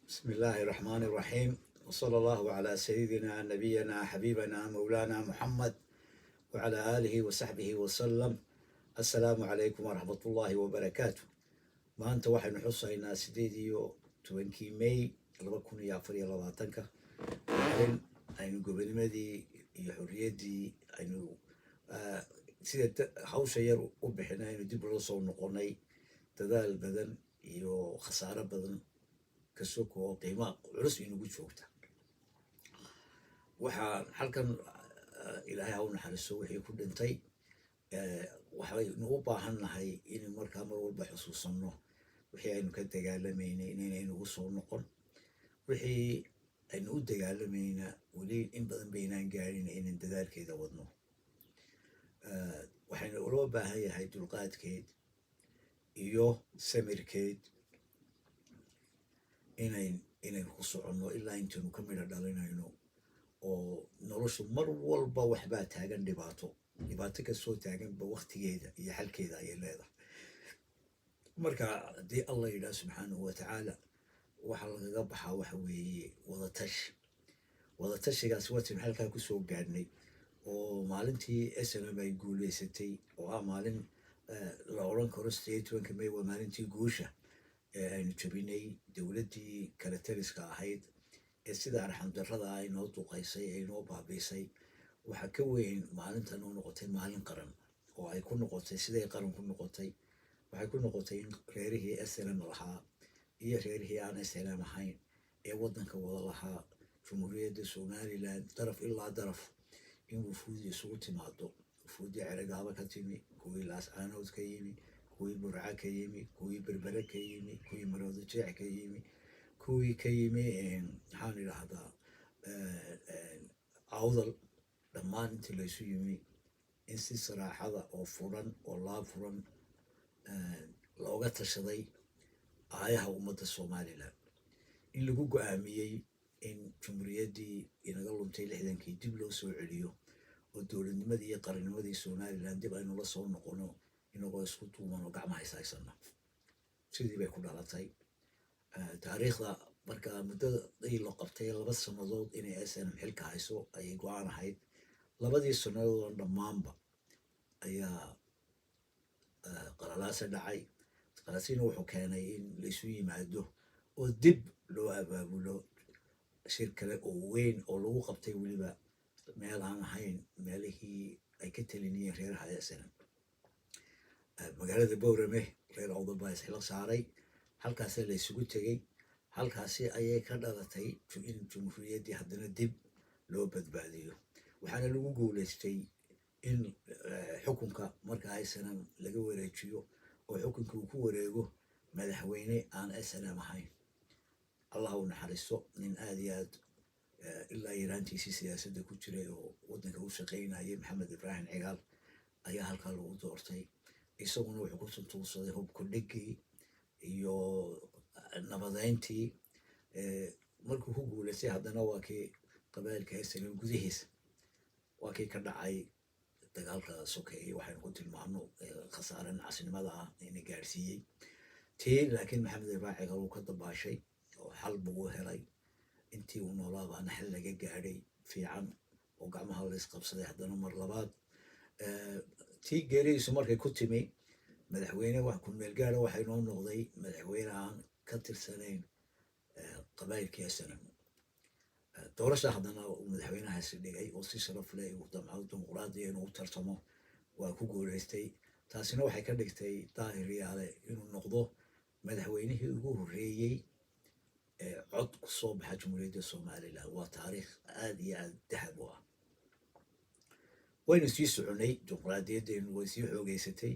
بسم الله الرحمن الرحيم، وصلى الله على سيدنا نبينا حبيبنا مولانا محمد وعلى آله وصحبه وسلم. السلام عليكم ورحمة الله وبركاته. maanta waxaynu xusaynaa 18 May 2024 maalin aynu gobonimadii iyo xorriyaddii aynu sida hawsha yar u bixina aynu dib ula soo noqonnay. dadaal badan iyo khasaaro badan ka sokoo qiimaha culus inagu joogta. waxaan halkan ilaahay ha u naxariiso wixii ku dhintay. waxaynu u baahan nahay in markaa mar walba xusuusanno wixii aynu ka dagaalamaynay inaynaynu u soo noqon. wixii aynu u dagaalamayna weli in badan baynaan gaarin inaan dadaalkeeda wadno. waxaynu ula baahan yahay dulqaadkeed iyo samirkeed inaynu ku soconno ilaa intaynu ka midho dhalinayno. oo noloshu mar walba waxbaa taagan, dhibaato kasoo taaganba waktigeeda iyo xalkeeda ayay leedahay. marka haddii allah yidhaah subxaanahu watacaala waxaa lagaga baxaa waxa weeye wadatashigaas wataynu halkaa kusoo gaadhnay. oo maalintii snm ay guuleysatay oo ah maalin la odhan karo 18 May waa maalintii guusha ee aynu jabinay dowladdii kale taliska ahayd ee sida arxamdarrada ah inoo duqaysay ee inoo baabiisay. waxaa ka weyn maalintan oo noqotay maalin qaran, oo ay ku noqotay siday qaran ku noqotay. waxay ku noqotay in reerihii snm lahaa iyo reerihii aan snm ahayn ee waddanka wada lahaa jumhuuriyadda somalilan daraf ilaa daraf in wufuudi isugu timaado. wufuudii ceragaaba ka timi, kuwii laascaanood ka yimi, kuwii burca ka yimi, kuwii berbere ka yimi, kuwii maroodo jeex ka yimi, kuwii ka yimi maxaan idhaahdaa awdal. dhammaan intii laysu yimi in si saraaxada oo furan oo laab furan looga tashaday aayaha ummadda somalilan. in lagu go-aamiyey in jumhuuriyaddii inaga luntay 60kii dib loo soo celiyo oo dowladnimadii iyo qarannimadii somalilan dib aynu la soo noqono inagoo isku duuman oo gacmaha ishaysana. sidii bay ku dhalatay. taariikhda markaa muddadii la qabtay 2 sannadood inay snm xilka hayso ayay go-aan ahayd. 2 sannadood dhammaanba ayaa qalalaasa dhacay. qalasiina wuxuu keenay in laysu yimaado oo dib loo abaabulo shir kale oo weyn oo lagu qabtay weliba meel aan ahayn meelihii ay ka talinayeen reeraha snm. magaalada bowrame reer awdal baa isxilo saaray. halkaasa la isugu tegey. halkaasi ayay ka dhalatay in jumhuuriyaddii haddana dib loo badbaadiyo. waxaana lagu guuleystay in xukunka markaa snm laga wareejiyo oo xukunka uu ku wareego madaxweyne aan snm ahayn. allah u naxariisto, nin aada iyo aad ilaa yaraantiisii siyaasadda ku jiray oo waddanka u shaqaynayay, maxamed ibraahim cigaal ayaa halkaa lagu doortay. isaguna wuxuu ku tuntuursaday hubka dhigii iyo nabadeyntii. markuu ku guuleystay haddana waa kii qabailka snm gudihiisa waa kii ka dhacay dagaalka sokeeye waxaynu ku tilmaano khasaare nacasnimada ah ina gaadhsiiyey. tii laakiin maxamed ibraahim cigaal uu ka dabaashay oo xal buu u helay. intii uu noolaabaana xal laga gaadhay fiican oo gacmaha la isqabsaday haddana mar labaad. tii geeridiisu markay ku timi madaxweyne wax ku meel gaara waxay noo noqday madaxweyne aan ka tirsanayn qabailkii snm. doorasha haddana uu madaxweynahaasi dhigay oo si sharaf leh uu damco dimuqraadiya inuu u tartamo waa ku guuleystay. taasina waxay ka dhigtay daahir yaale inuu noqdo madaxweynihii ugu horreeyey cod ku soo baxa jumhuuriyadda somalilan. waa taariikh aada iyo aada dahab u ah. waynu sii soconay, dimuqraadiyaddeenu way sii xoogeysatay.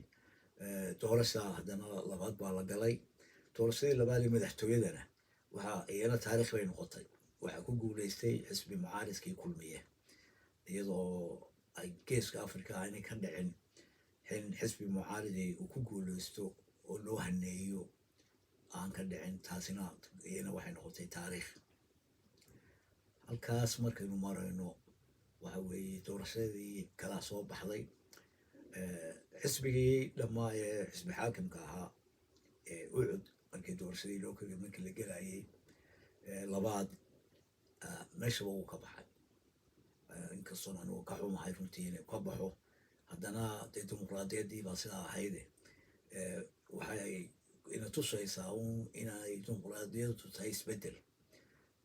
doorasha haddana labaad baa la galay. doorashadii labaad ee madaxtooyadana waxaa iyana taariikh bay noqotay. waxaa ku guuleystay xisbi mucaaridkii kulmiye, iyadoo ay geeska africa aanay ka dhicin in xisbi mucaaridi uu ku guuleysto oo loo haneeyo aan ka dhicin. taasina iyana waxay noqotay taariikh. halkaas markaynu marayno waxa weeye doorashadii kalaa soo baxday. xisbigii dhammaa ee xisbi xaakimka ahaa ee ucud markii doorashadii markii la gelayay labaad meeshaba uu ka baxay inkastoon anigu ka xumahay runtii inay ka baxo haddana dee dimuqraadiyaddii baa sidaa ahayde waxay ina tusaysaa un inay dimuqraadiyaddu tahay isbeddel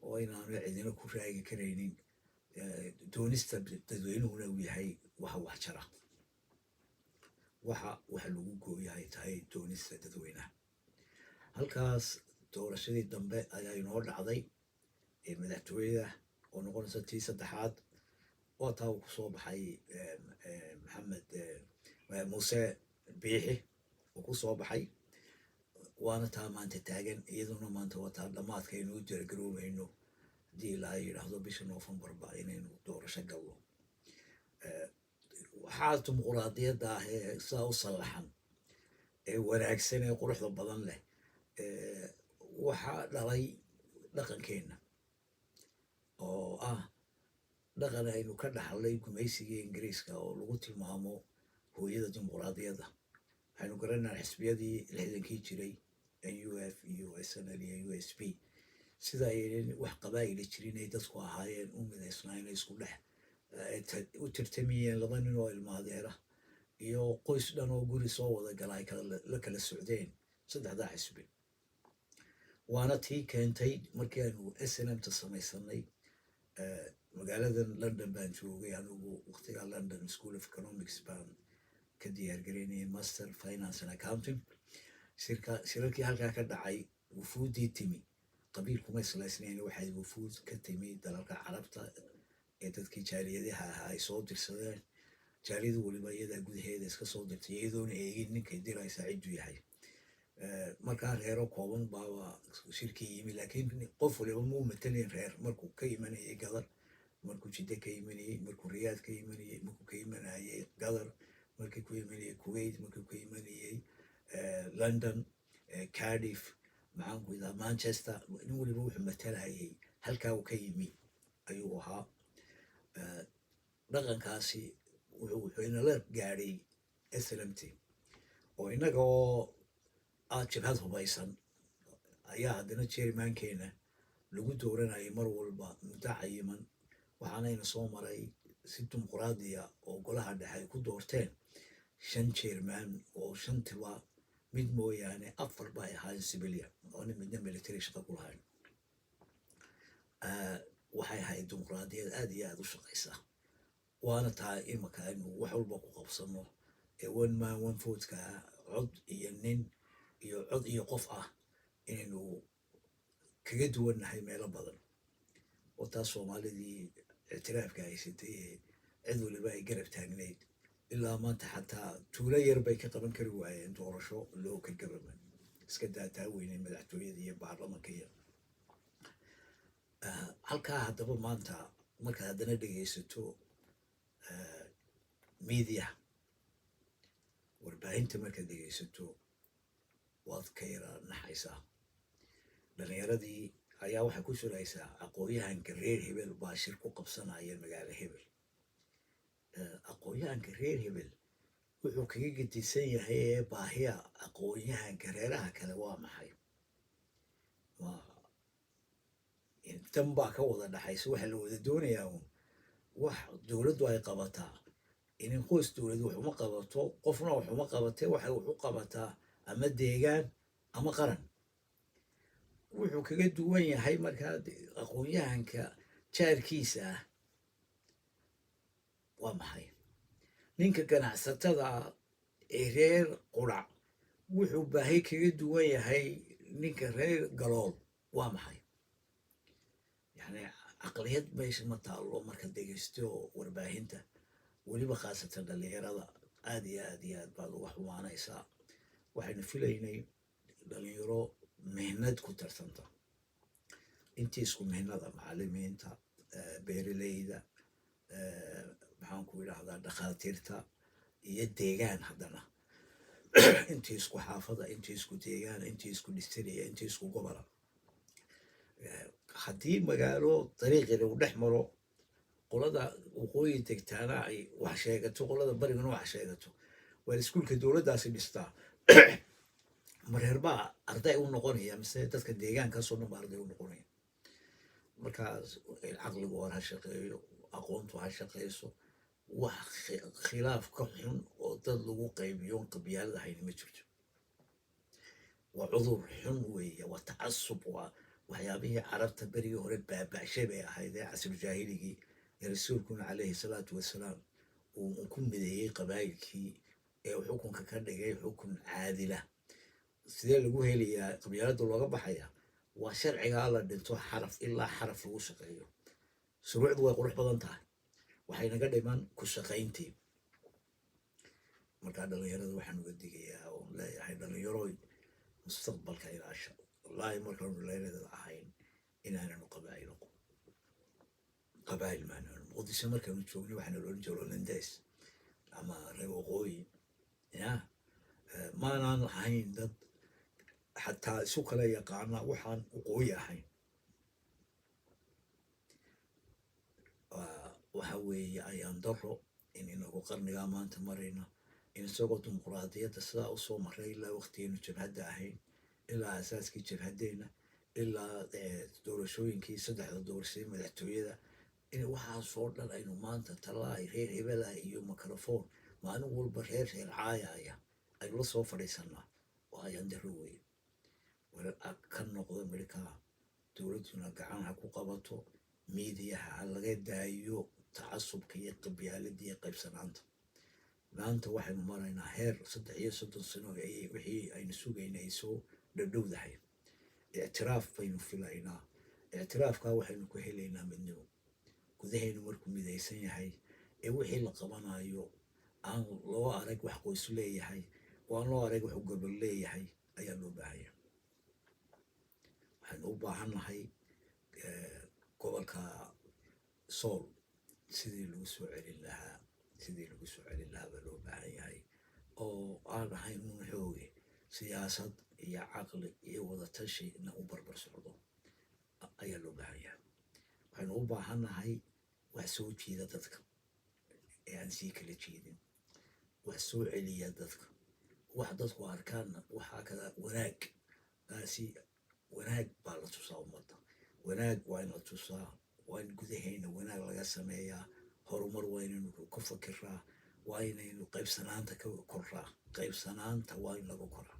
oo inaanu cidina ku raagi karaynin doonista dadweynuhuna uu yahay waxa wax jara waxa lagu gooyahay tahay doonista dadweynaha halkaas doorashadii dambe ayaa inoo dhacday ee madaxtooyada oo noqonaysa tii saddexaad oo taa uu kusoo baxay maxamed muuse biixi uu kusoo baxay waana taa maanta taagan iyaduna maanta waa taa dhammaadka inuu diyaargaroobayno haddii ilaahay yidhaahdo bisha noofembarba inaynu doorasho galno waxaa dimuqraadiyadda ah ee sidaa u sallaxan ee wanaagsan ee quruxda badan leh waxaa dhalay dhaqankeenna oo ah dhaqan aynu ka dhaxlay gumaysigii ingiriiska oo lagu tilmaamo hooyada dimuqraadiyadda waxaynu garanaa xisbiyadii lixdankii jiray NUF iyo SNL iyo USP sida aynan wax qabaa'ili jirin ay dadku ahaayeen u midaysnaayeen isku dhex u tirtamiyeen laba nin oo ilmaadeera iyo qoys dhan oo guri soo wada gala ay la kala socdeen saddexdaa xisbi waana tii keentay markii aynu SNMta samaysanay magaaladan London baan joogay anigu waqtiga London School of Economics baan ka diyaargareynayay master finance and accounting shirarkii halkaa ka dhacay wufuuddii timi qabiil kuma islaysnayn waxay wufuud ka timi dalalka carabta ee dadkii jaaliyadaha ahaa ay soo dirsadeen jaaliyadu weliba iyadaa gudaheeda iska soo dirtay iyadoona eegin ninkay diraysaa cidduu yahay markaa reero kooban baaba shirkii yimi laakiin qof waliba muu matalayn reer markuu ka imanayay gadar markuu jidde ka imanayey markuu riyaad ka imanayey markuu ka imanayay gadar markii ku imanayay kuwait markuu ka imanayay London Cardiff maxaan ku idaa Manchester nin waliba wuxuu matalayay halkaa uu ka yimi ayuu ahaa dhaqankaasi wuxuu inala gaadhay SLMT oo innaga oo jabhad hubaysan ayaa haddana chairmankeena lagu dooranayay mar walba muddo cayiman waxaanayna soo maray si dimuqraadiya oo golaha dhexe ay ku doorteen 5 chairman oo 5tiba mid mooyaane 4 ba ay ahaayeen civilian oo midna military shaqo ku lahayn waxay ahayd dimuqraadiyad aad iyo aad u shaqaysa waana taa imaka aynu wax walba ku qabsano ee one man one vote-ka cod iyo nin iyo cod iyo qof ah inaynu kaga duwannahay meelo badan oo taas soomaalidii ictiraafka haysatay cid waliba ay garab taagnayd ilaa maanta xataa tuulo yar bay ka qaban kari waayeen doorasho local government iska daataa weynay madaxtooyada iyo baarlamanka iyo halkaa haddaba maanta markaad haddana dhegaysato media warbaahinta markaad dhegaysato waad ka yara naxaysaa dhalinyaradii ayaa waxay ku suraysaa aqoonyahanka reer hebel baa shir ku qabsanaya magaalo hebel aqoonyahanka reer hebel wuxuu kaga gedisan yahay ee baahiya aqoonyahanka reeraha kale waa maxay dan baa ka wada dhaxaysa waxa la wada doonayaa wax dowladdu ay qabataa inin qoys dowlad wax uma qabato qofna wax uma qabatee waxay wax u qabataa ama deegaan ama qaran wuxuu kaga duwan yahay markaa aqoonyahanka jaarkiisa ah waa maxay ninka ganacsatada ee reer qurac wuxuu baahi kaga duwan yahay ninka reer galool waa maxay yani caqliyad meesha ma taalo marka dhegaysto warbaahinta weliba khaasatan dhalinyarada aad iyo aad iyo aad baad uga xumaanaysaa waxaynu filaynay dhalinyaro mihnad ku tarsanta intii isku mihnada macallimiinta beeraleyda maxaan ku idhaahdaa dhakhaatiirta iyo deegaan haddana intii isku xaafada intii isku deegaan intii isku dhistiriya intii isku gobola haddii magaalo dariiqeeda uu dhex maro qolada waqooyi degtaana ay wax sheegato qolada barigana wax sheegato waa iskuulka dowladdaasi dhistaa mareer baa arday u noqonaya mise dadka deegaankaasoo dhan baa arday u noqonaya markaas caqligu war ha shaqeeyo, aqoontu ha shaqeyso. wax khilaaf ka xun oo dad lagu qaybiyo qabyaalad ahayn ma jirto. waa cudur xun weeye, waa tacasub, waa waxyaabihii carabta berigii hore baaba'shay bay ahayd ee casruljaahiligi ee rasuulkuna calayhi salaatu wasalaam uu ku mideeyey qabaa'ilkii ee xukunka ka dhigay xukun caadila. sidee lagu helayaa qabyaaladda looga baxaya? waa sharcigaa la dhinto xaraf ilaa xaraf lagu shaqeeyo. shuruucdu way qurux badan tahay, waxay naga dhiman ku shaqayntii. markaa dhalinyarada waxaan uga digayaa oon leeyahay, dhalinyaroy mustaqbalka ilaasha. wallaahi markaanu dhalinyarada ahayn inaananu qabaa'il maananu muqdisho markaanu joognay waxaana loodhan jira holandees ama reer waqooyi ya maanaan ahayn dad xataa isu kala yaqaana waxaan waqooyi ahayn. waxa weeye ayaan daro in inagu qarnigaa maanta marayna in isagoo dimuquraadiyadda sidaa usoo maray ilaa waqtigeenu jabhadda ahayn, ilaa asaaskii jabhaddeena, ilaa doorashooyinkii saddexda doorashadii madaxtooyada, in waxaasoo dhan aynu maanta talaay reer hebela iyo microphone maalin walba reer caayaya aynu la soo fadhiisanaa. oo ayaan daro weeye. ka noqdo midhkaa, dowladduna gacan ha ku qabato, miidiyaha ha laga daayo tacasubka iyo qabyaaladda iyo qaybsanaanta. maanta waxaynu maraynaa heer 30 sano wixii aynu sugayna ay soo dhowdahay. ictiraaf baynu filaynaa. ictiraafkaa waxaynu ku helaynaa midnimo. gudahaynu markuu midaysan yahay ee wixii la qabanayo aan loo arag wax qoys leeyahay oo aan loo arag wax gobol leeyahay ayaa loo baahanya. waxaynu u baahannahay gobolka sool sidii lagu soo celin lahaa baa loo baahan yahay, oo aan ahayn un xooge siyaasad iyo caqli iyo wadatashiina u barbar socdo ayaa loo baahan yahay. waxaynu u baahannahay wax soo jiida dadka ee aan sii kala jeedin, wax soo celiya dadka, wax dadku arkaanna waxaa kada wanaaggaasi. wanaag baa la tusaa ummadda. wanaag waa in la tusaa, waa in gudahayna wanaag laga sameeyaa. horumar waa inaynu ka fakiraa, waa inaynu qaybsanaanta ka koraa. qaybsanaanta waa in laga koraa.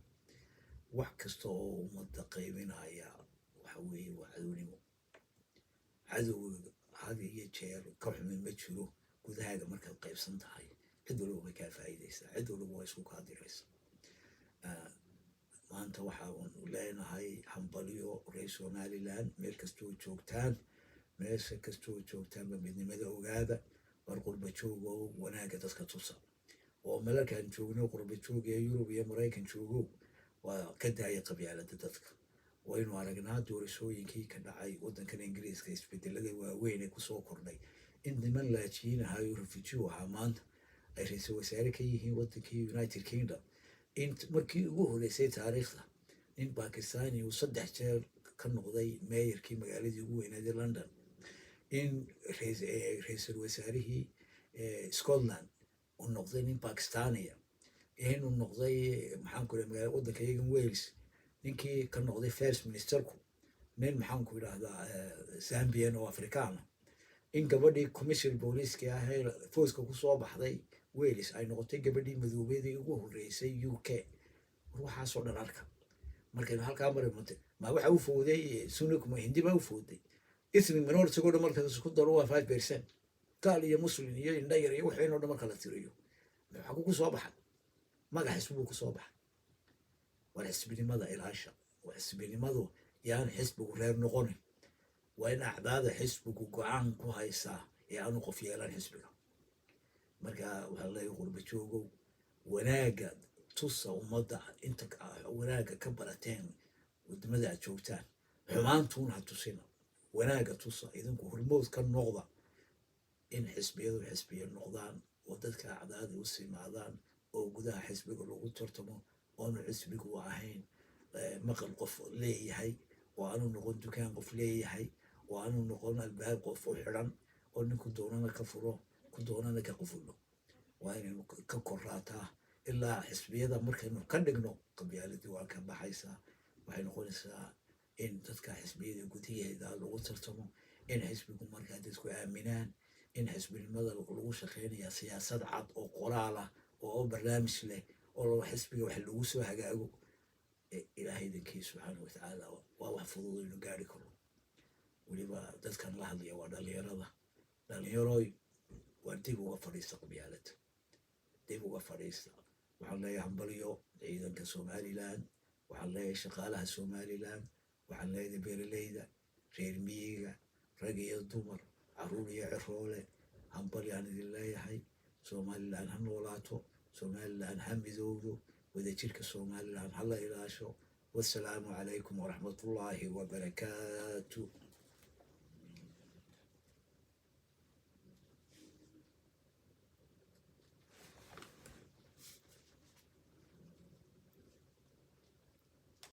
wax kasta oo ummadda qaybinaya waxa weeye waa cadownimo. cadowga had iyo jeer ka xumin ma jiro gudahaaga markaad qaybsan tahay. cid walba way kaa faa'iidaysaa, cid walba waa isku kaa diraysa. maanta waxaanu leenahay hambalyo reer somaliland, meel kastoo joogtaan, meesha kastoo joogtaanba midnimada ogaada. war qurba joogo wanaagga dadka tusa. oo meelkaan joogno qurba joog ee yurub iyo maraykan joogo waa ka daaya qabyaaladda dadka. waynu aragnaa doorashooyinkii ka dhacay waddankan ingiriiska, isbedelada waaweyn ee kusoo kordhay. in niman laajiyin ahaayo refugee ahaa maanta ay ra-iisul wasaare ka yihiin waddankii united kingdom. in markii ugu horreysay taariikhda nin bakistani uu 3 jeer ka noqday meeyarkii magaaladii ugu weynaadee london. in ra-iisul wasaarihii scotland uu noqday nin bakistaniya. inuu noqday maxaanku idhaha waddanka iyagan wales ninkii ka noqday first ministerku nin maxaanku idhahdaa zambian oo afrikaana. in gabadhii commissioner booliiska ahee fooska kusoo baxday wales ay noqotay gabadhii madoobeedii ugu horreysay UK. waxaasoo dhan arka markaynu halkaa marimantay ma waxa u fowday sunak ma hindi baa u fowday. ethnic minority-go dhan marka isku daro waa 5%. gaal iyo muslim iyo indhayar iyo waxaynoo dhan marka la tiriyo maxaa ku soo baxay? magac xisbi ku soo baxay. war xisbinimada ilaasha. waa xisbinimadu yaan xisbigu reer noqonin. waa in acdaada xisbigu go-aan ku haysaa ee aanu qof yeelan xisbiga. marka waxaa leeyahay qurba joogow wanaagga tusa ummadda. inta wanaagga ka barateen wadamada aad joogtaan, xumaantuun ha tusina. wanaagga tusa, idinku hormood ka noqda in xisbiyadu xisbiya noqdaan oo dadka acdaada u simaadaan oo gudaha xisbiga lagu tartamo. oonu xisbigu ahayn maqal qof leeyahay, oo aanu noqon dukaan qof leeyahay, oo aanu noqon albaab qof u xidhan oo ninku doonana ka furo ku doonana ka qufulo. waa inaynu ka koraataa ilaa xisbiyada markaynu ka dhigno qabyaaladii waa ka baxaysaa. waxay noqonaysaa in dadka xisbiyada gudaheeda lagu tartamo in xisbigu markaa dadku aaminaan in xisbinimada lagu shaqeynaya siyaasad cad oo qoraal ah oo barnaamij leh oo xisbiga wax lagu soo hagaago ilaahay idinkii subxaana watacaala waa wax fudud inu gaari karo weliba dadkan la hadlaya waa dhalinyaroy waa dib uga fadhiista qabyaalada dib uga fadhiista waxaan leeyahay hambaliyo ciidanka somaliland waxaan leeyahay shaqaalaha somaliland waxaan leeyahay beeraleyda reer miyiga rag iyo dumar caruur iyo ciroole hambali aan idin leeyahay somaliland ha noolaato somaliland ha midowdo wadajirka somaliland ha la ilaasho wassalaamu calaykum waraxmatullaahi wabarakaatu